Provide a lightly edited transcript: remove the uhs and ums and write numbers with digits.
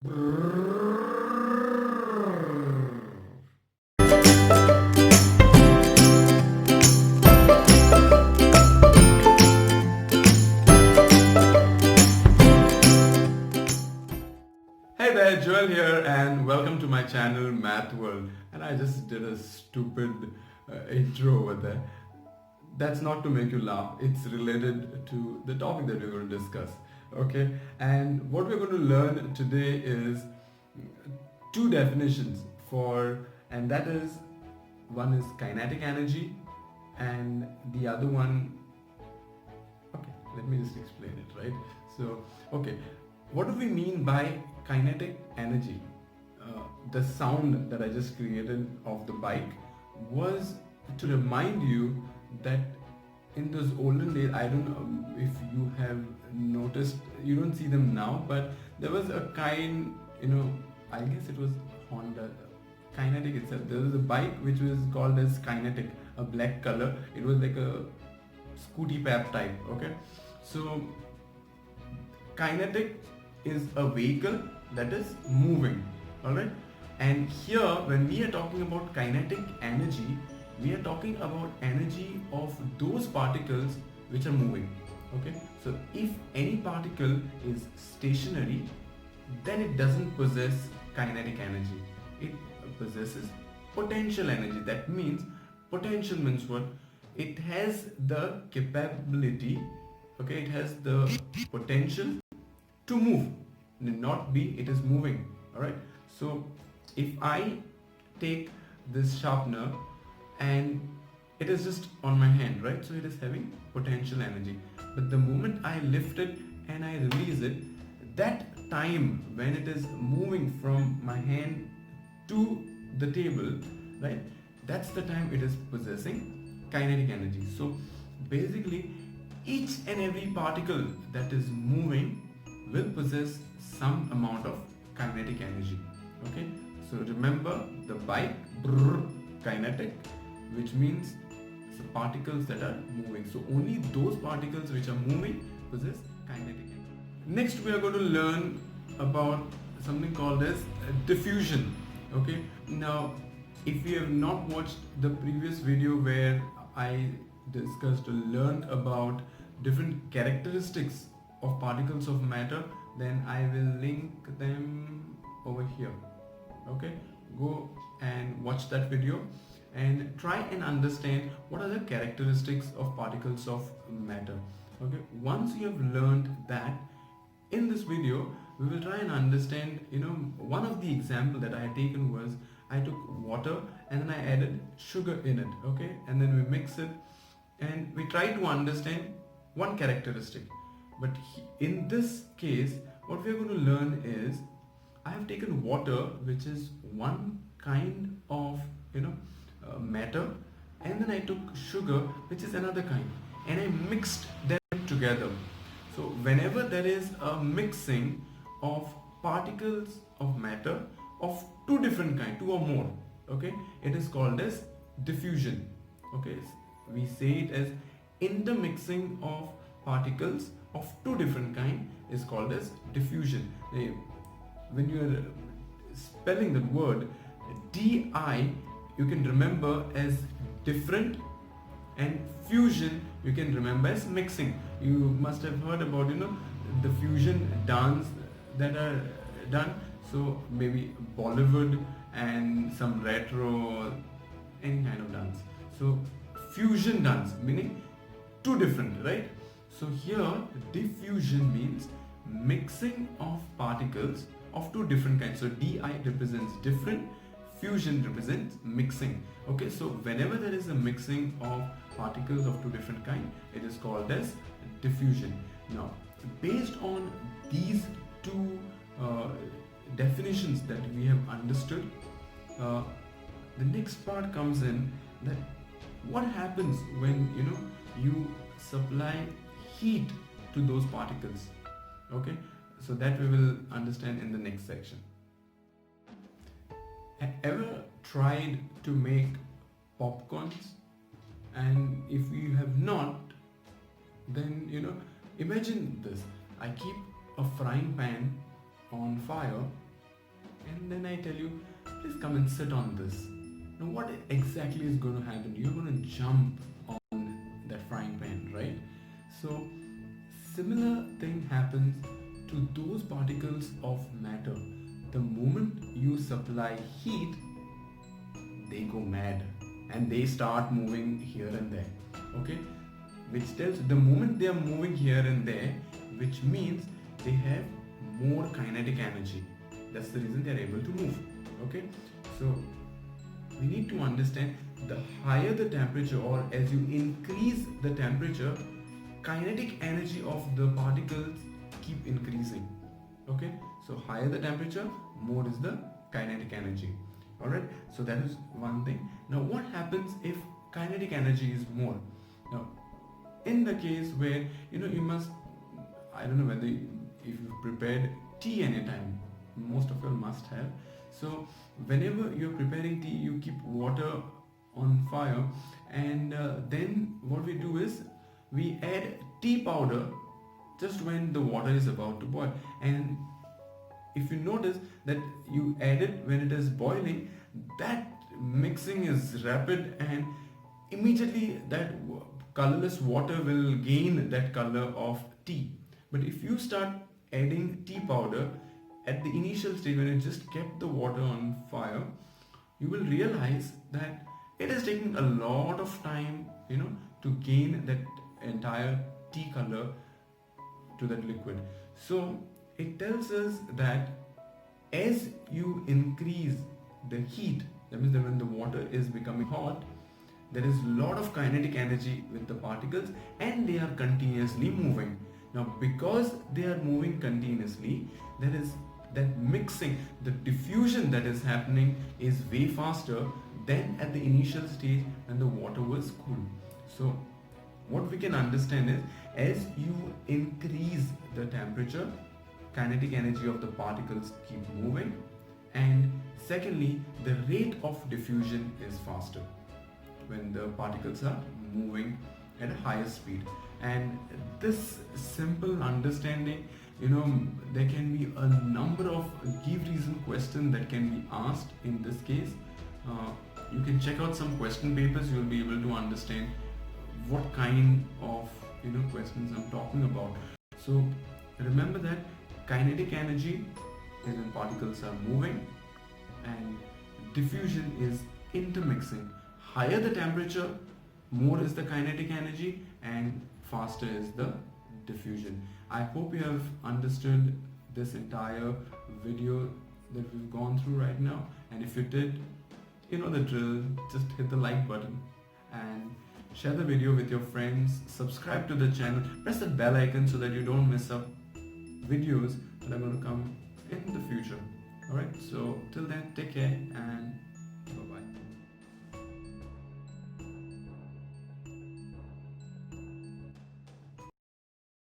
Hey there, Joel here, and welcome to my channel Math World. And I just did a stupid intro over there. That's not to make you laugh, it's related to the topic that we're going to discuss. Okay, and what we're going to learn today is two definitions for, and that is, one is kinetic energy, and the other one, okay, let me just explain it, right? So, okay, what do we mean by kinetic energy? The sound that I just created of the bike was to remind you that in those olden days, I don't know if you have noticed, you don't see them now, but there was a kind, I guess it was Honda, Kinetic itself. There was a bike which was called as Kinetic, a black color. It was like a scooty pep type, okay? So, kinetic is a vehicle that is moving, alright? And here, when we are talking about kinetic energy, we are talking about energy of those particles which are moving, okay? So if any particle is stationary, then it doesn't possess kinetic energy. It possesses potential energy. That means, potential means what? It has the capability, okay, it has the potential to move. Need not be it is moving, alright? So if I take this sharpener and it is just on my hand, right? So it is having potential energy. But the moment I lift it and I release it, that time when it is moving from my hand to the table, right? That's the time it is possessing kinetic energy. So basically, each and every particle that is moving will possess some amount of kinetic energy. Okay, so remember the bike, kinetic, which means the particles that are moving. So only those particles which are moving possess kinetic energy. Next, we are going to learn about something called as diffusion. Okay, now if you have not watched the previous video where I discussed or learned about different characteristics of particles of matter, then I will link them over here. Okay, go and watch that video and try and understand what are the characteristics of particles of matter. Okay, once you have learned that, in this video we will try and understand, one of the example that I had taken was I took water and then I added sugar in it, okay, and then we mix it and we try to understand one characteristic. But in this case, what we are going to learn is, I have taken water, which is one kind of matter, and then I took sugar, which is another kind, and I mixed them together. So whenever there is a mixing of particles of matter of two different kinds, two or more, okay, it is called as diffusion. Okay, we say it as intermixing of particles of two different kinds is called as diffusion. When you are spelling the word DI, you can remember as different, and fusion you can remember as mixing. You must have heard about the fusion dance that are done. So maybe Bollywood and some retro, any kind of dance. So fusion dance meaning two different, right? So here diffusion means mixing of particles of two different kinds. So Di represents different, fusion represents mixing. Okay, so whenever there is a mixing of particles of two different kinds, it is called as diffusion. Now, based on these two definitions that we have understood, the next part comes in, that what happens when you supply heat to those particles. Okay, so that we will understand in the next section. Ever tried to make popcorns? And if you have not, then imagine this. I keep a frying pan on fire and then I tell you, please come and sit on this. Now what exactly is going to happen? You're going to jump on that frying pan, right? So similar thing happens to those particles of matter. The moment you supply heat, they go mad and they start moving here and there. Okay, which tells the moment they are moving here and there, which means they have more kinetic energy. That's the reason they are able to move. Okay, so we need to understand, the higher the temperature, or as you increase the temperature, kinetic energy of the particles keep increasing. Okay, so higher the temperature, more is the kinetic energy. Alright, so that is one thing. Now what happens if kinetic energy is more? Now in the case where you must, I don't know whether if you've prepared tea anytime, most of you must have. So whenever you're preparing tea, you keep water on fire, and then what we do is we add tea powder just when the water is about to boil. And if you notice that you add it when it is boiling, that mixing is rapid, and immediately that colorless water will gain that color of tea. But if you start adding tea powder at the initial stage, when you just kept the water on fire, you will realize that it is taking a lot of time to gain that entire tea color to that liquid. So it tells us that as you increase the heat, that means that when the water is becoming hot, there is a lot of kinetic energy with the particles, and they are continuously moving. Now because they are moving continuously, there is that mixing, the diffusion that is happening is way faster than at the initial stage when the water was cool. So what we can understand is, as you increase the temperature, kinetic energy of the particles keep moving, and secondly, the rate of diffusion is faster when the particles are moving at a higher speed. And this simple understanding, there can be a number of give reason questions that can be asked in this case. You can check out some question papers, you will be able to understand what kind of questions I'm talking about. So remember that kinetic energy is when particles are moving, and diffusion is intermixing. Higher the temperature, more is the kinetic energy, and faster is the diffusion. I hope you have understood this entire video that we've gone through right now, and if you did, you know the drill. Just hit the like button and share the video with your friends, subscribe to the channel, press the bell icon so that you don't miss up videos that are going to come in the future. Alright, so till then, take care and